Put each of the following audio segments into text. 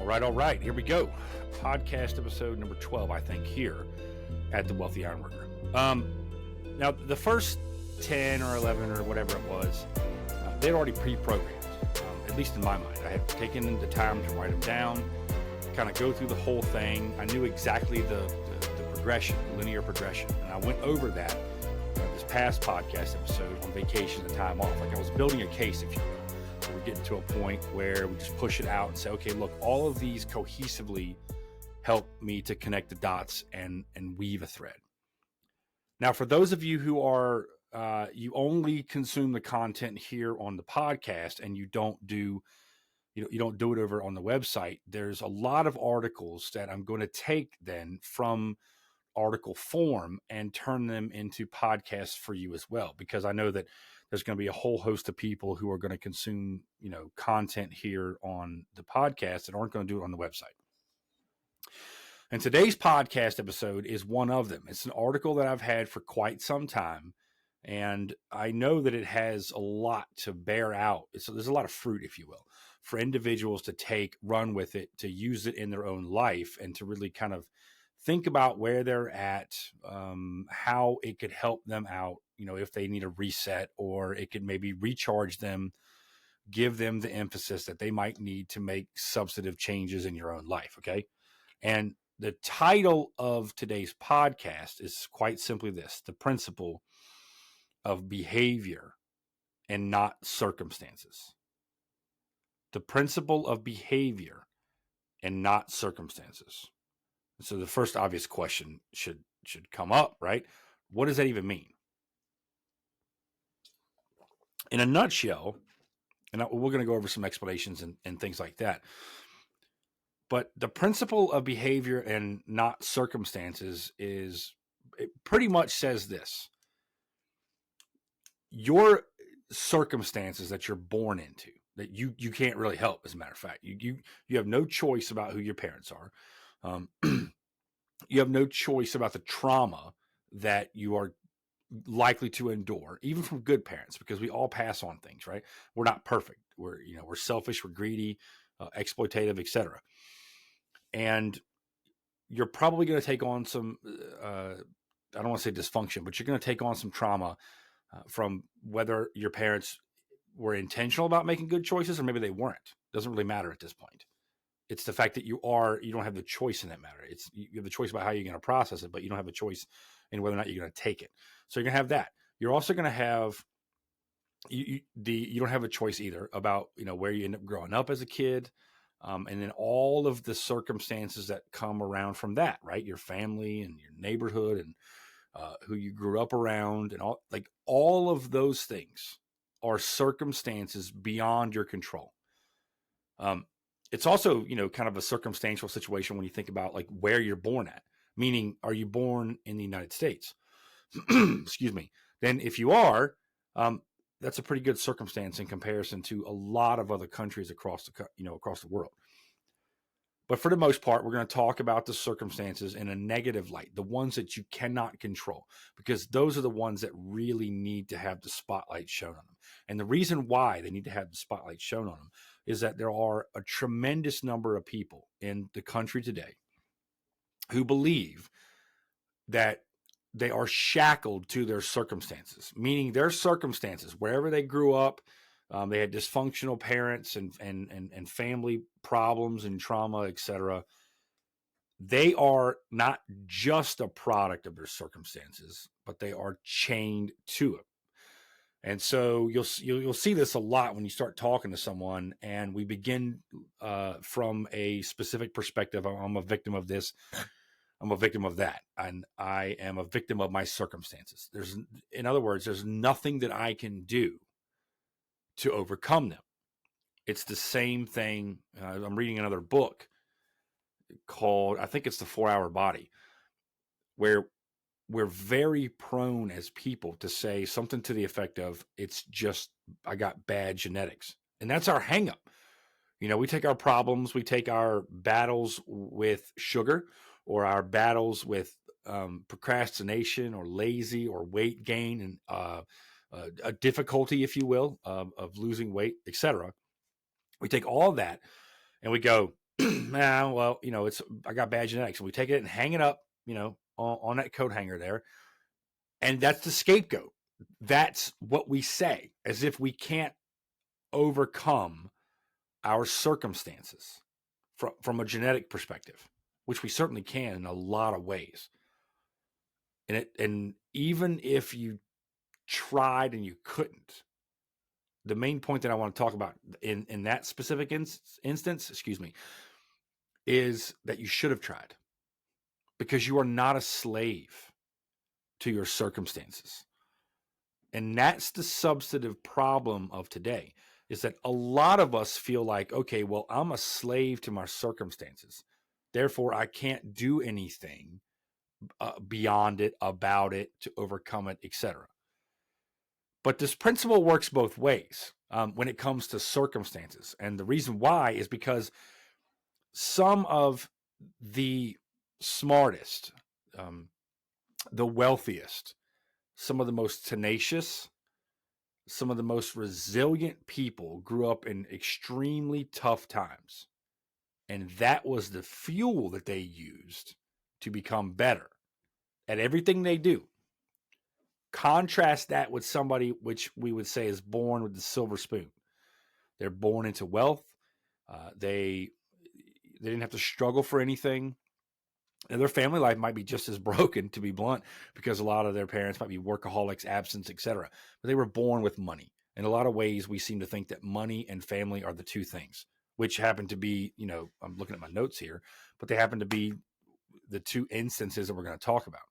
All right. Here we go. Podcast episode number 12, I think, here at the Wealthy Ironworker. Now, the first 10 or 11 or whatever it was, they'd already pre-programmed, at least in my mind. I had taken the time to write them down, kind of go through the whole thing. I knew exactly the progression, the linear progression, and I went over that this past podcast episode on vacation and time off. Like I was building a case, if you will. We're getting to a point where we just push it out and say, okay, look, all of these cohesively help me to connect the dots and weave a thread. Now, for those of you who are, you only consume the content here on the podcast and you don't do it over on the website, there's a lot of articles that I'm going to take then from article form and turn them into podcasts for you as well, because I know that there's going to be a whole host of people who are going to consume, content here on the podcast that aren't going to do it on the website. And today's podcast episode is one of them. It's an article that I've had for quite some time, and I know that it has a lot to bear out. So there's a lot of fruit, if you will, for individuals to take, run with it, to use it in their own life, and to really kind of think about where they're at, how it could help them out, if they need a reset, or it could maybe recharge them, give them the emphasis that they might need to make substantive changes in your own life. Okay. And the title of today's podcast is quite simply this: the principle of behavior and not circumstances. The principle of behavior and not circumstances. So the first obvious question should come up, right? What does that even mean? In a nutshell, and we're going to go over some explanations and things like that, but the principle of behavior and not circumstances it pretty much says this: your circumstances that you're born into, that you can't really help, as a matter of fact, you have no choice about who your parents are. You have no choice about the trauma that you are likely to endure, even from good parents, because we all pass on things, right? We're not perfect. We're selfish, we're greedy, exploitative, etc. And you're probably going to take on some, I don't want to say dysfunction, but you're going to take on some trauma from whether your parents were intentional about making good choices or maybe they weren't. Doesn't really matter at this point. It's the fact that you don't have the choice in that matter. You have the choice about how you're going to process it, but you don't have a choice in whether or not you're going to take it. So you're going to have that. You're also going to have, you don't have a choice either about, where you end up growing up as a kid. And then all of the circumstances that come around from that, right? Your family and your neighborhood and who you grew up around, and all of those things are circumstances beyond your control. It's also, kind of a circumstantial situation when you think about like where you're born at, meaning, are you born in the United States? Excuse me. Then if you are, that's a pretty good circumstance in comparison to a lot of other countries across the world. But for the most part, we're going to talk about the circumstances in a negative light, the ones that you cannot control, because those are the ones that really need to have the spotlight shown on them. And the reason why they need to have the spotlight shown on them is that there are a tremendous number of people in the country today who believe that they are shackled to their circumstances, meaning their circumstances, wherever they grew up, they had dysfunctional parents and family problems and trauma, etc. They are not just a product of their circumstances, but they are chained to it. And so you'll see this a lot when you start talking to someone, and we begin from a specific perspective. I'm a victim of this. I'm a victim of that. And I am a victim of my circumstances. In other words, there's nothing that I can do to overcome them. It's the same thing. I'm reading another book called, I think it's The 4-Hour Body, where we're very prone as people to say something to the effect of, it's just, I got bad genetics. And that's our hang up. We take our problems, we take our battles with sugar, or our battles with procrastination or lazy or weight gain and a difficulty, if you will, of losing weight, etc. We take all of that and we go, Nah, well, I got bad genetics. And we take it and hang it up, on that coat hanger there. And that's the scapegoat. That's what we say, as if we can't overcome our circumstances from a genetic perspective, which we certainly can in a lot of ways. And even if you tried and you couldn't, the main point that I want to talk about in that specific instance, is that you should have tried, because you are not a slave to your circumstances. And that's the substantive problem of today, is that a lot of us feel like, okay, well, I'm a slave to my circumstances. Therefore, I can't do anything beyond it, about it, to overcome it, etc. But this principle works both ways when it comes to circumstances. And the reason why is because some of the smartest, the wealthiest, some of the most tenacious, some of the most resilient people grew up in extremely tough times. And that was the fuel that they used to become better at everything they do. Contrast that with somebody which we would say is born with the silver spoon. They're born into wealth. They didn't have to struggle for anything. And their family life might be just as broken, to be blunt, because a lot of their parents might be workaholics, absence, etc. But they were born with money. In a lot of ways, we seem to think that money and family are the two things, which happen to be, I'm looking at my notes here, but they happen to be the two instances that we're going to talk about.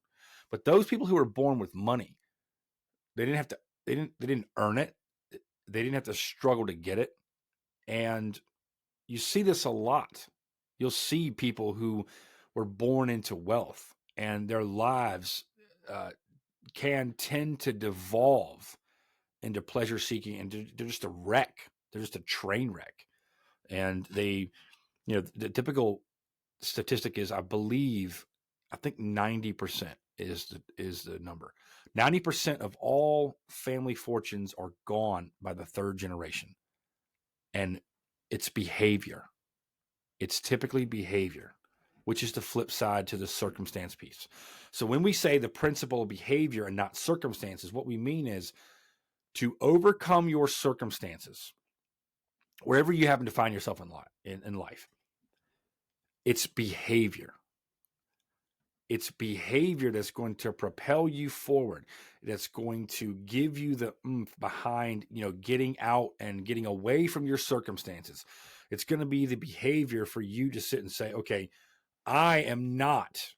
But those people who were born with money, they didn't earn it. They didn't have to struggle to get it. And you see this a lot. You'll see people who were born into wealth, and their lives can tend to devolve into pleasure seeking, and they're just a wreck. They're just a train wreck. And they, the typical statistic is, I think 90% is the number. 90% of all family fortunes are gone by the third generation. And it's behavior. It's typically behavior, which is the flip side to the circumstance piece. So when we say the principle of behavior and not circumstances, what we mean is to overcome your circumstances, wherever you happen to find yourself in life. It's behavior. It's behavior that's going to propel you forward. That's going to give you the oomph behind, getting out and getting away from your circumstances. It's going to be the behavior for you to sit and say, okay, I am not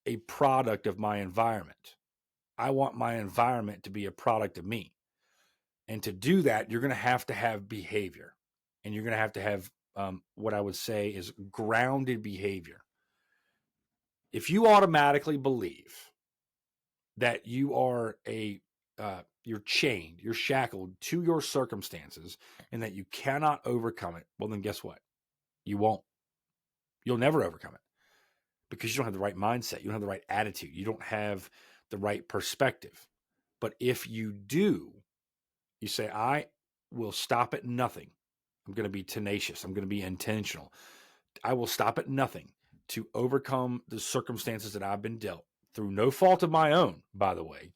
a product of my environment. I want my environment to be a product of me. And to do that, you're going to have behavior. And you're going to have what I would say is grounded behavior. If you automatically believe that you are you're chained, you're shackled to your circumstances, and that you cannot overcome it, well, then guess what? You won't. You'll never overcome it, because you don't have the right mindset. You don't have the right attitude. You don't have the right perspective. But if you do, you say, I will stop at nothing. I'm going to be tenacious. I'm going to be intentional. I will stop at nothing to overcome the circumstances that I've been dealt, through no fault of my own, by the way,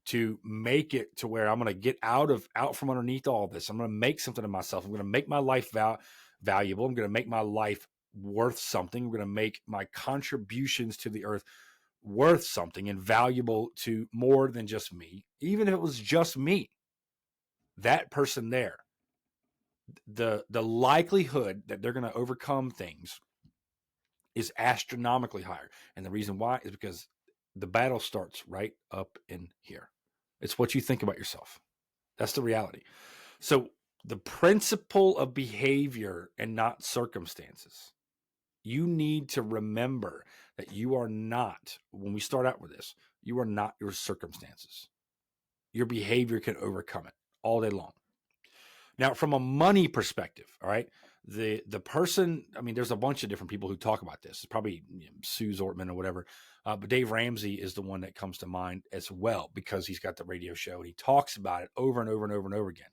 to make it to where I'm going to get out from underneath all this. I'm going to make something of myself. I'm going to make my life valuable. I'm going to make my life worth something. I'm going to make my contributions to the earth worth something and valuable to more than just me. Even if it was just me, that person there, the likelihood that they're going to overcome things is astronomically higher. And the reason why is because the battle starts right up in here. It's what you think about yourself. That's the reality. So the principle of behavior and not circumstances. You need to remember that you are not, when we start out with this, you are not your circumstances. Your behavior can overcome it all day long. Now, from a money perspective, all right, the person, there's a bunch of different people who talk about this. It's probably Sue Zortman or whatever, but Dave Ramsey is the one that comes to mind as well, because he's got the radio show and he talks about it over and over and over and over again.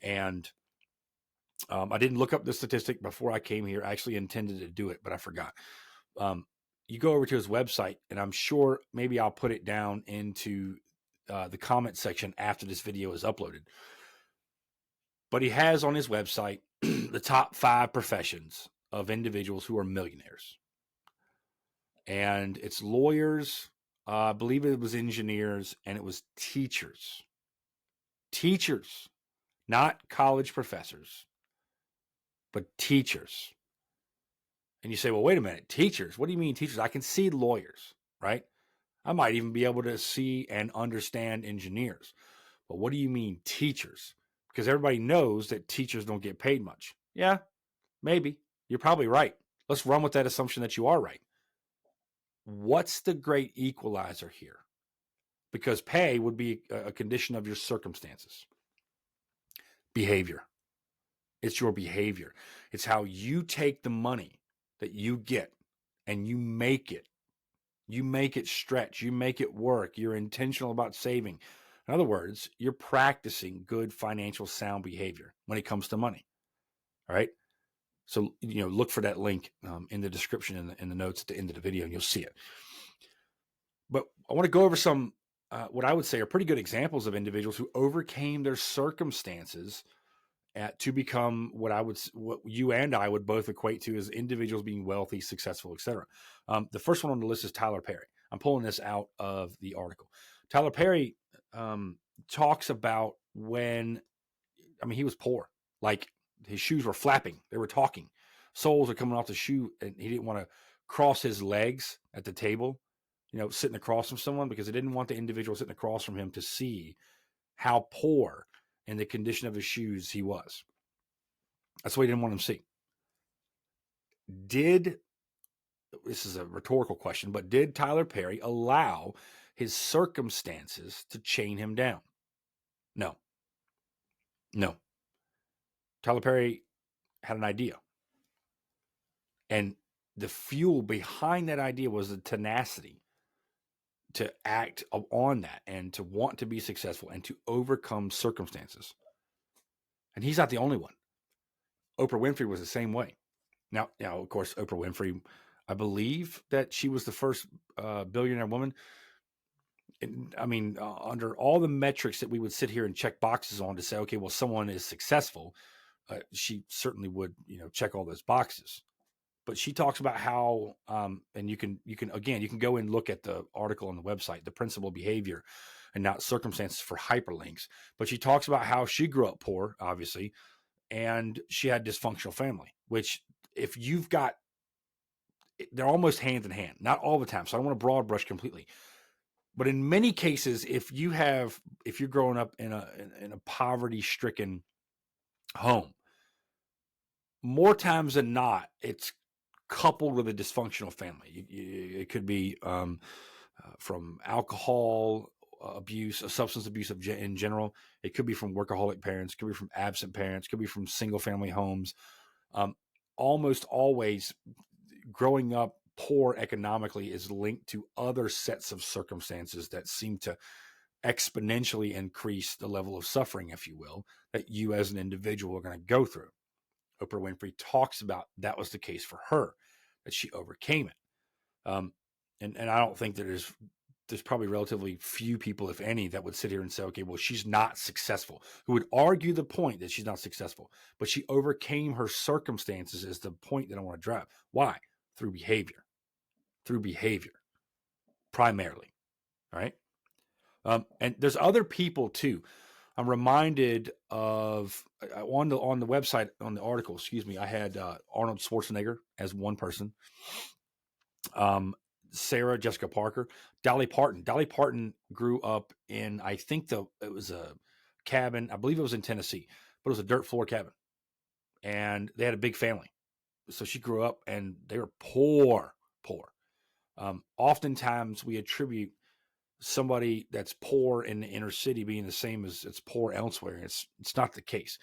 And I didn't look up the statistic before I came here. I actually intended to do it, but I forgot. You go over to his website, and I'm sure maybe I'll put it down into the comment section after this video is uploaded. But he has on his website the top 5 professions of individuals who are millionaires. And it's lawyers, I believe it was engineers, and it was teachers. Teachers, not college professors, but teachers. And you say, well, wait a minute, teachers? What do you mean teachers? I can see lawyers, right? I might even be able to see and understand engineers. But what do you mean teachers? Because everybody knows that teachers don't get paid much. Yeah, maybe. You're probably right. Let's run with that assumption that you are right. What's the great equalizer here? Because pay would be a condition of your circumstances. Behavior. It's your behavior. It's how you take the money that you get and you make it. You make it stretch. You make it work. You're intentional about saving. In other words, you're practicing good financial sound behavior when it comes to money. All right. So, look for that link in the description in the notes at the end of the video, and you'll see it. But I want to go over some, what I would say are pretty good examples of individuals who overcame their circumstances to become what you and I would both equate to as individuals being wealthy, successful, etc. The first one on the list is Tyler Perry. I'm pulling this out of the article. Tyler Perry talks about he was poor. Like his shoes were flapping. They were talking. Soles are coming off the shoe, and he didn't want to cross his legs at the table, sitting across from someone, because he didn't want the individual sitting across from him to see how poor in the condition of his shoes he was. That's what he didn't want him to see. This is a rhetorical question, but did Tyler Perry allow his circumstances to chain him down? No. Tyler Perry had an idea. And the fuel behind that idea was the tenacity to act on that and to want to be successful and to overcome circumstances. And he's not the only one. Oprah Winfrey was the same way. Now, of course, Oprah Winfrey, I believe that she was the first billionaire woman. And, under all the metrics that we would sit here and check boxes on to say, okay, well, someone is successful, she certainly would, check all those boxes. But she talks about how, and you can go and look at the article on the website, The Principal Behavior and Not Circumstances for Hyperlinks. But she talks about how she grew up poor, obviously, and she had dysfunctional family, which if you've got, they're almost hand in hand, not all the time. So I don't want to broad brush completely. But in many cases, if you're growing up in a poverty-stricken home, more times than not, it's coupled with a dysfunctional family. It could be from alcohol abuse, substance abuse in general. It could be from workaholic parents. It could be from absent parents. It could be from single-family homes. Almost always, growing up poor economically is linked to other sets of circumstances that seem to exponentially increase the level of suffering, if you will, that you as an individual are going to go through. Oprah Winfrey talks about that was the case for her, that she overcame it. And I don't think that there's probably relatively few people, if any, that would sit here and say, okay, well, she's not successful, who would argue the point that she's not successful, but she overcame her circumstances is the point that I want to drive. Why? Through behavior, primarily. All right. And there's other people too. I'm reminded of on the website, on the article, I had Arnold Schwarzenegger as one person. Sarah Jessica Parker, Dolly Parton. Dolly Parton grew up in, I think it was a cabin. I believe it was in Tennessee, but it was a dirt floor cabin, and they had a big family. So she grew up, and they were poor. Oftentimes we attribute somebody that's poor in the inner city being the same as it's poor elsewhere. It's not the case.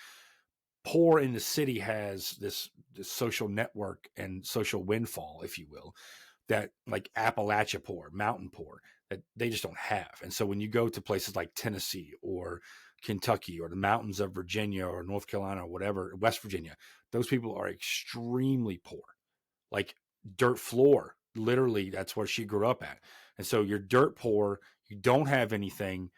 Poor in the city has this social network and social windfall, if you will, that like Appalachia poor, mountain poor, that they just don't have. And so when you go to places like Tennessee or Kentucky or the mountains of Virginia or North Carolina or whatever, West Virginia, those people are extremely poor, like dirt floor. Literally, that's where she grew up at. And so you're dirt poor, you don't have anything.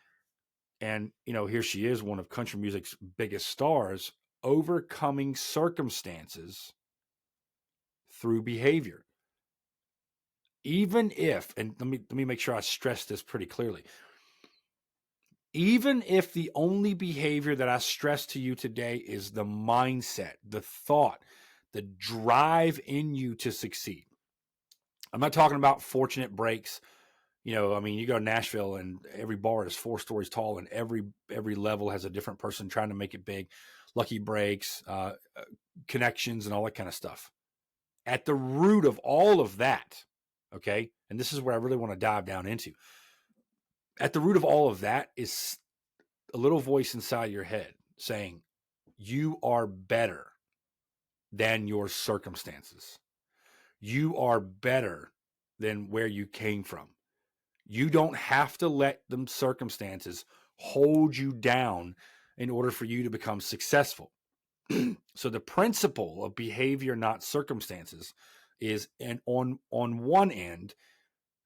And, here she is, one of country music's biggest stars, overcoming circumstances through behavior. Even if, and let me make sure I stress this pretty clearly. Even if the only behavior that I stress to you today is the mindset, the thought, the drive in you to succeed. I'm not talking about fortunate breaks. You go to Nashville and every bar is 4 stories tall and every level has a different person trying to make it big. Lucky breaks, connections, and all that kind of stuff. At the root of all of that, okay, and this is where I really want to dive down into. At the root of all of that is a little voice inside your head saying, you are better than your circumstances. You are better than where you came from. You don't have to let them circumstances hold you down in order for you to become successful. So the principle of behavior, not circumstances, is on one end,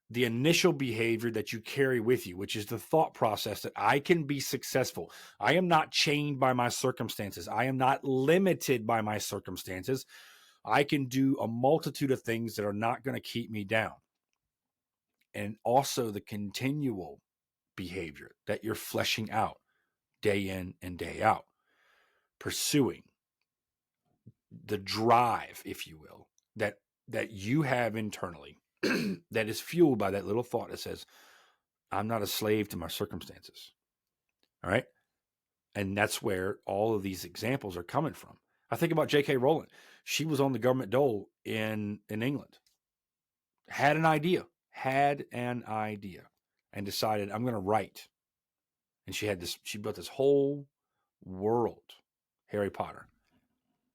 the initial behavior that you carry with you, which is the thought process that I can be successful. I am not chained by my circumstances. I am not limited by my circumstances. I can do a multitude of things that are not going to keep me down. And also the continual behavior that you're fleshing out day in and day out, pursuing the drive, if you will, that you have internally that is fueled by that little thought that says, I'm not a slave to my circumstances. All right. And that's where all of these examples are coming from. I think about J.K. Rowling. She was on the government dole in England, had an idea, and decided, I'm going to write. And she built this whole world, Harry Potter,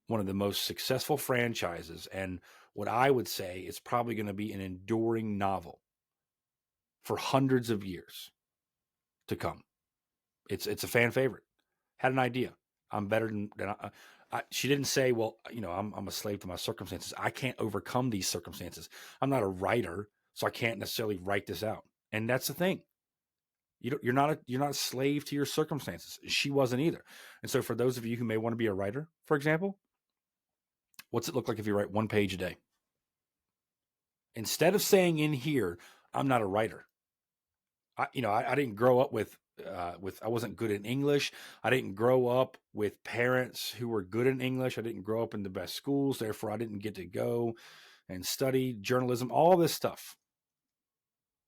one of the most successful franchises. And what I would say is probably going to be an enduring novel for hundreds of years to come. It's a fan favorite. Had an idea. I'm better than she didn't say, well, I'm a slave to my circumstances. I can't overcome these circumstances. I'm not a writer, so I can't necessarily write this out. And that's the thing. You're not a slave to your circumstances. She wasn't either. And so for those of you who may want to be a writer, for example, what's it look like if you write 1 page a day? Instead of saying in here, I'm not a writer. I didn't grow up with I wasn't good in English. I didn't grow up with parents who were good in English. I didn't grow up in the best schools. Therefore, I didn't get to go and study journalism, all this stuff.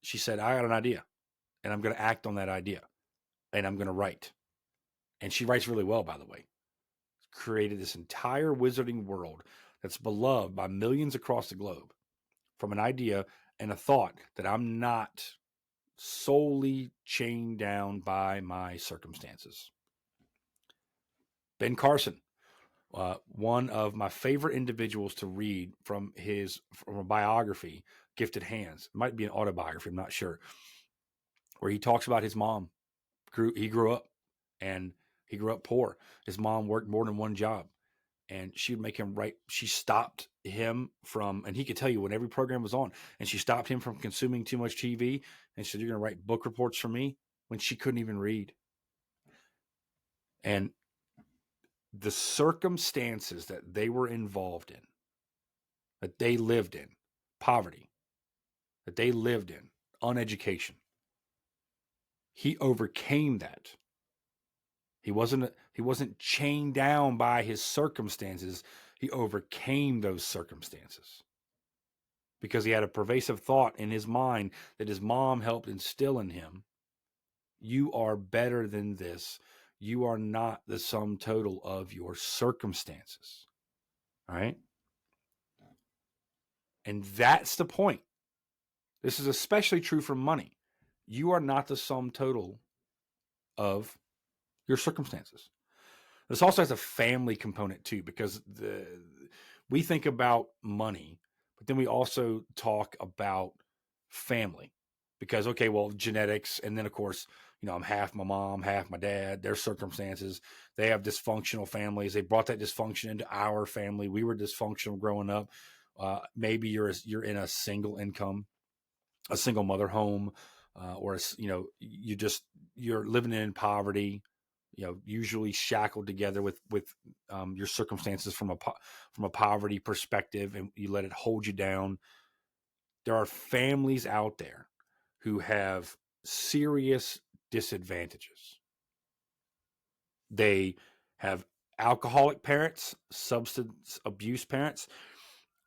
She said, I got an idea and I'm going to act on that idea and I'm going to write. And she writes really well, by the way. Created this entire wizarding world that's beloved by millions across the globe from an idea and a thought that I'm not solely chained down by my circumstances. Ben Carson, one of my favorite individuals to read from a biography, Gifted Hands. It might be an autobiography, I'm not sure, where he talks about his mom. He grew up poor. His mom worked more than one job. And she would make him write. She stopped him from, and he could tell you when every program was on, and she stopped him from consuming too much TV. And said, you're going to write book reports for me, when she couldn't even read. And the circumstances that they were involved in, that they lived in, poverty, that they lived in, uneducation, he overcame that. He wasn't chained down by his circumstances. He overcame those circumstances because he had a pervasive thought in his mind that his mom helped instill in him. You are better than this. You are not the sum total of your circumstances. All right? And that's the point. This is especially true for money. You are not the sum total of your circumstances. This also has a family component too, because we think about money, but then we also talk about family because, okay, well, genetics. And then of course, I'm half my mom, half my dad, their circumstances. They have dysfunctional families. They brought that dysfunction into our family. We were dysfunctional growing up. Maybe you're in a single income, a single mother home, or you're living in poverty. Usually shackled together with your circumstances from a poverty perspective, and you let it hold you down. There are families out there who have serious disadvantages. They have alcoholic parents, substance abuse parents.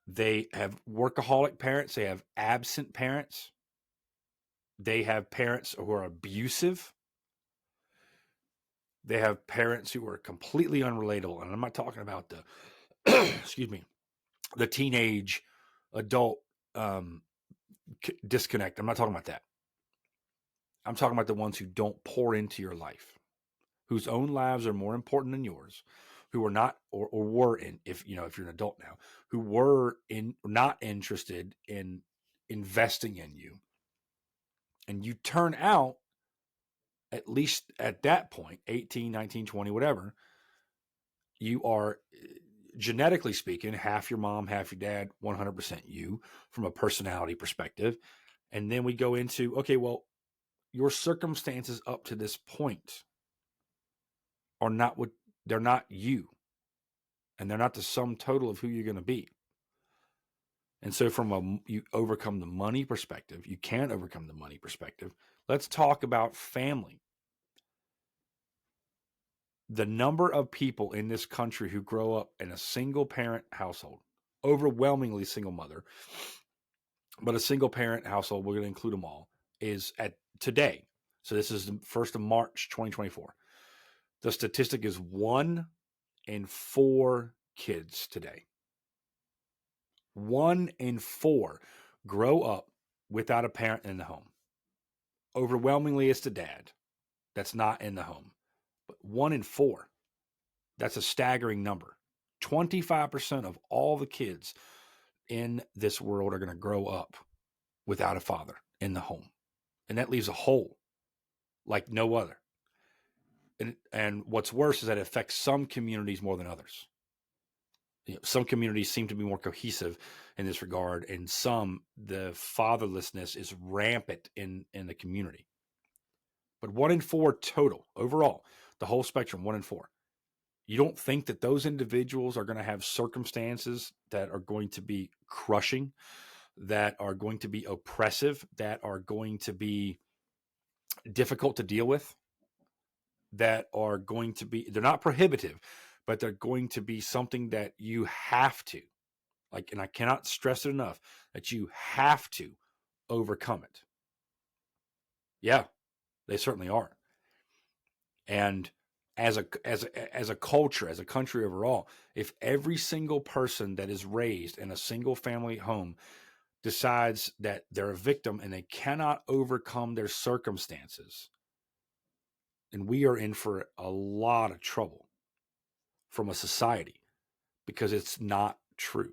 They have workaholic parents. They have absent parents. They have parents who are abusive. They have parents who are completely unrelatable. And I'm not talking about excuse me, the teenage adult disconnect. I'm not talking about that. I'm talking about the ones who don't pour into your life, whose own lives are more important than yours, who are not or were in, if you're an adult now, who were not interested in investing in you. And you turn out, at least at that point, 18, 19, 20, whatever, you are, genetically speaking, half your mom, half your dad, 100% you from a personality perspective. And then we go into, okay, well, your circumstances up to this point are not what, they're not you. And they're not the sum total of who you're going to be. And so you overcome the money perspective. You can overcome the money perspective. Let's talk about family. The number of people in this country who grow up in a single parent household, overwhelmingly single mother, but a single parent household, we're going to include them all, is at today. So this is the 1st of March, 2024. The statistic is 1 in 4 kids today. 1 in 4 grow up without a parent in the home. Overwhelmingly, it's the dad that's not in the home. But 1 in 4, that's a staggering number. 25% of all the kids in this world are going to grow up without a father in the home. And that leaves a hole like no other. And what's worse is that it affects some communities more than others. Some communities seem to be more cohesive in this regard, and some, the fatherlessness is rampant in the community. But 1 in 4 total, overall, the whole spectrum, 1 in 4. You don't think that those individuals are going to have circumstances that are going to be crushing, that are going to be oppressive, that are going to be difficult to deal with, that are going to be, they're not prohibitive, but they're going to be something that you have to, and I cannot stress it enough, that you have to overcome it. Yeah, they certainly are. And as a culture, as a country overall, if every single person that is raised in a single family home decides that they're a victim and they cannot overcome their circumstances, then we are in for a lot of trouble from a society, because it's not true.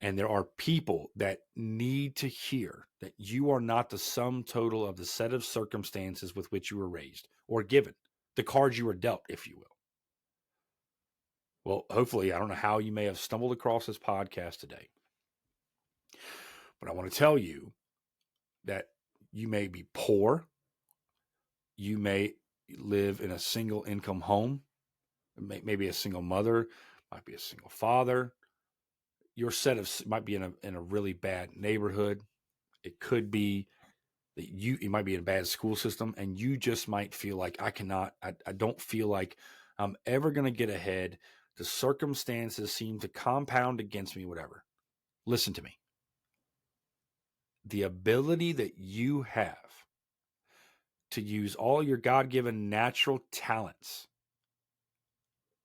And there are people that need to hear that you are not the sum total of the set of circumstances with which you were raised or given, the cards you were dealt, if you will. Well, hopefully, I don't know how you may have stumbled across this podcast today, but I want to tell you that you may be poor. You may live in a single income home, maybe a single mother, might be a single father. Your set of might be in a really bad neighborhood. It could be that you might be in a bad school system, and you just might feel like I don't feel like I'm ever going to get ahead. The circumstances seem to compound against me, whatever. Listen to me. The ability that you have to use all your God-given natural talents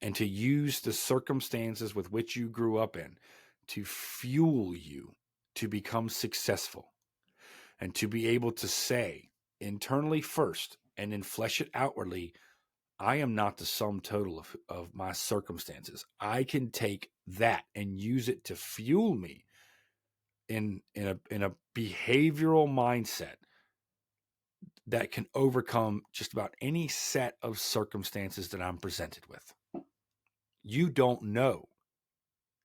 and to use the circumstances with which you grew up in to fuel you to become successful, and to be able to say internally first and then flesh it outwardly, I am not the sum total of my circumstances. I can take that and use it to fuel me in a behavioral mindset that can overcome just about any set of circumstances that I'm presented with. You don't know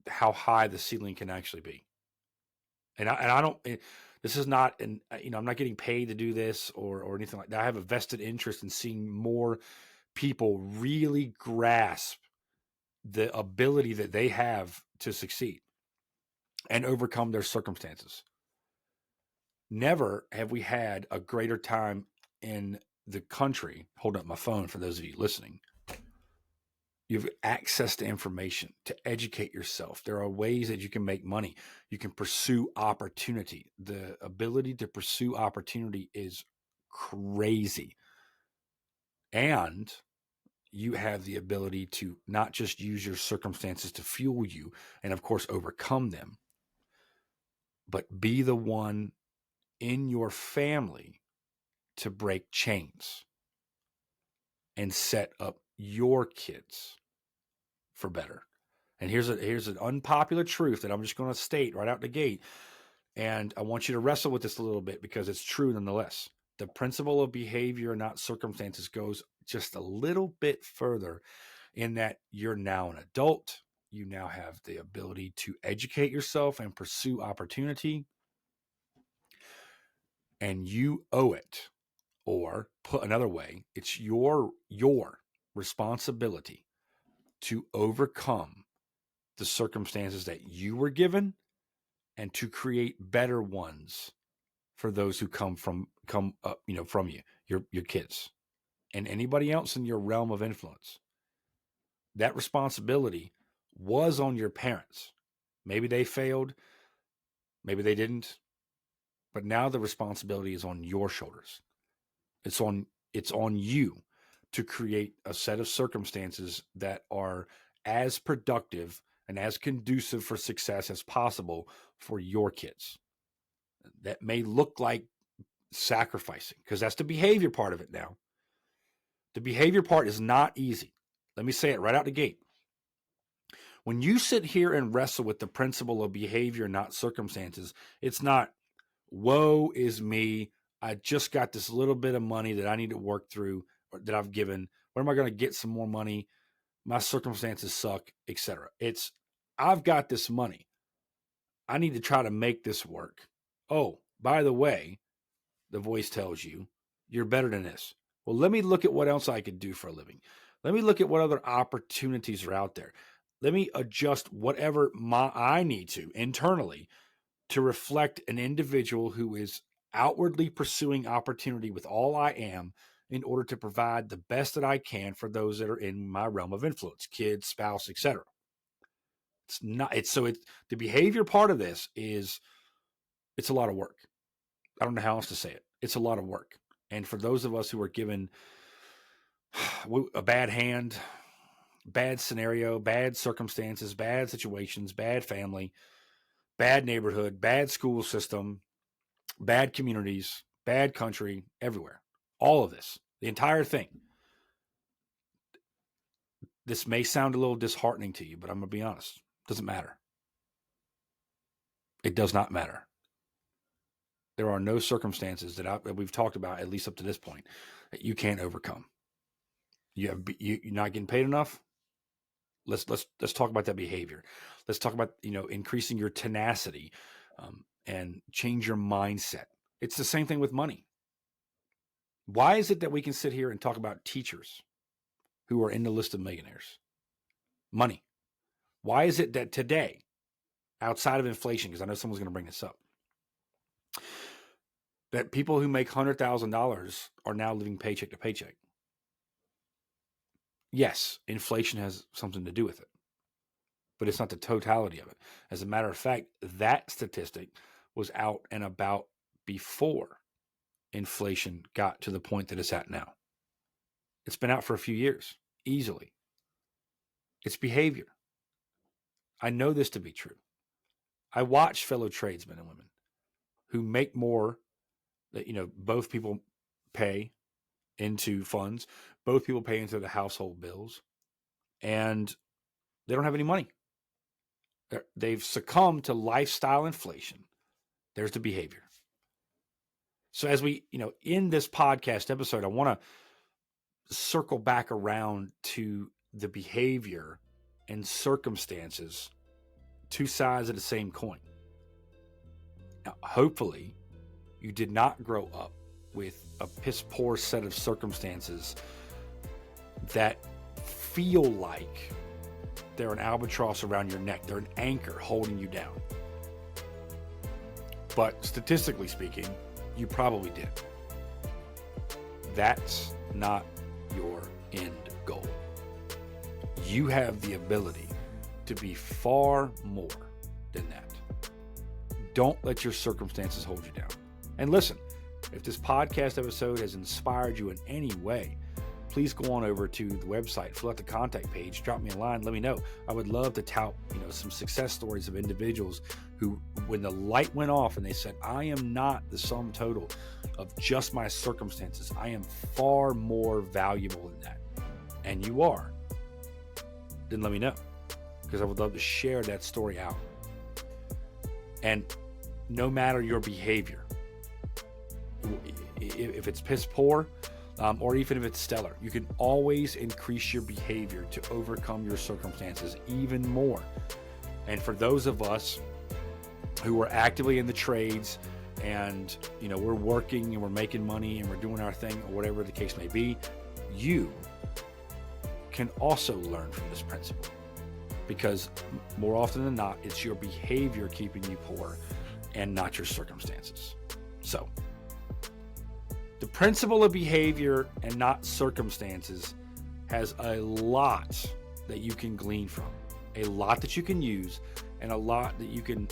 how high the ceiling can actually be. And I don't, this is not, I'm not getting paid to do this or anything like that. I have a vested interest in seeing more people really grasp the ability that they have to succeed and overcome their circumstances. Never have we had a greater time in the country. Hold up my phone for those of you listening. You have access to information to educate yourself. There are ways that you can make money. You can pursue opportunity. The ability to pursue opportunity is crazy. And you have the ability to not just use your circumstances to fuel you and, of course, overcome them, but be the one in your family to break chains and set up your kids for better. And here's an unpopular truth that I'm just going to state right out the gate. And I want you to wrestle with this a little bit because it's true nonetheless. The principle of behavior, not circumstances, goes just a little bit further in that you're now an adult. You now have the ability to educate yourself and pursue opportunity. And you owe it. Or put another way, it's your responsibility to overcome the circumstances that you were given and to create better ones for those who come from you, your kids and anybody else in your realm of influence. That responsibility was on your parents. Maybe they failed, maybe they didn't, but now the responsibility is on your shoulders. It's on you to create a set of circumstances that are as productive and as conducive for success as possible for your kids. That may look like sacrificing, because that's the behavior part of it now. The behavior part is not easy. Let me say it right out the gate. When you sit here and wrestle with the principle of behavior, not circumstances, it's not, woe is me. I just got this little bit of money that I need to work through or that I've given. Where am I going to get some more money? My circumstances suck, etc. It's, I've got this money. I need to try to make this work. Oh, by the way, the voice tells you, you're better than this. Well, let me look at what else I could do for a living. Let me look at what other opportunities are out there. Let me adjust whatever I need to internally to reflect an individual who is outwardly pursuing opportunity with all I am in order to provide the best that I can for those that are in my realm of influence, kids, spouse, etc. The behavior part of this is, it's a lot of work. I don't know how else to say it. It's a lot of work. And for those of us who are given a bad hand, bad scenario, bad circumstances, bad situations, bad family, bad neighborhood, bad school system, bad communities, bad country, everywhere. All of this, the entire thing. This may sound a little disheartening to you, but I'm going to be honest. It doesn't matter. It does not matter. There are no circumstances that we've talked about, at least up to this point, that you can't overcome. You're not getting paid enough. Let's talk about that behavior. Let's talk about increasing your tenacity and change your mindset. It's the same thing with money. Why is it that we can sit here and talk about teachers who are in the list of millionaires? Money. Why is it that today, outside of inflation, because I know someone's going to bring this up, that people who make $100,000 are now living paycheck to paycheck? Yes, inflation has something to do with it, but it's not the totality of it. As a matter of fact, that statistic was out and about before inflation got to the point that it's at now. It's been out for a few years, easily. It's behavior. I know this to be true. I watch fellow tradesmen and women who make more that, both people pay into funds, both people pay into the household bills, and they don't have any money. They've succumbed to lifestyle inflation. There's the behavior. So as we, in this podcast episode, I want to circle back around to the behavior and circumstances, two sides of the same coin. Now, hopefully, you did not grow up with a piss poor set of circumstances that feel like they're an albatross around your neck. They're an anchor holding you down. But statistically speaking, you probably did. That's not your end goal. You have the ability to be far more than that. Don't let your circumstances hold you down. And listen, if this podcast episode has inspired you in any way, please go on over to the website, fill out the contact page, drop me a line, let me know. I would love to tout, some success stories of individuals who, when the light went off and they said, I am not the sum total of just my circumstances. I am far more valuable than that. And you are. Then let me know, because I would love to share that story out. And no matter your behavior, if it's piss poor, or even if it's stellar, you can always increase your behavior to overcome your circumstances even more. And for those of us who are actively in the trades and, we're working and we're making money and we're doing our thing, or whatever the case may be, you can also learn from this principle, because more often than not, it's your behavior keeping you poor and not your circumstances. So, the principle of behavior and not circumstances has a lot that you can glean from, a lot that you can use, and a lot that you can,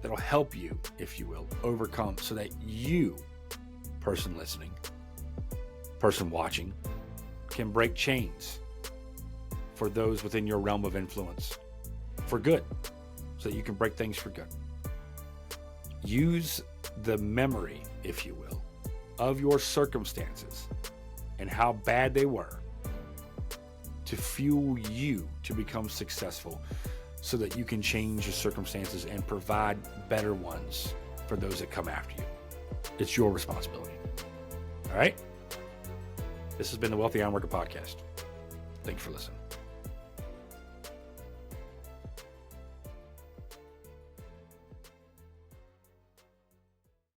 that'll help you, if you will, overcome, so that you, person listening, person watching, can break chains for those within your realm of influence for good, so that you can break things for good. Use the memory, if you will, of your circumstances and how bad they were to fuel you to become successful, so that you can change your circumstances and provide better ones for those that come after you. It's your responsibility. All right? This has been the Wealthy Ironworker Podcast. Thank you for listening.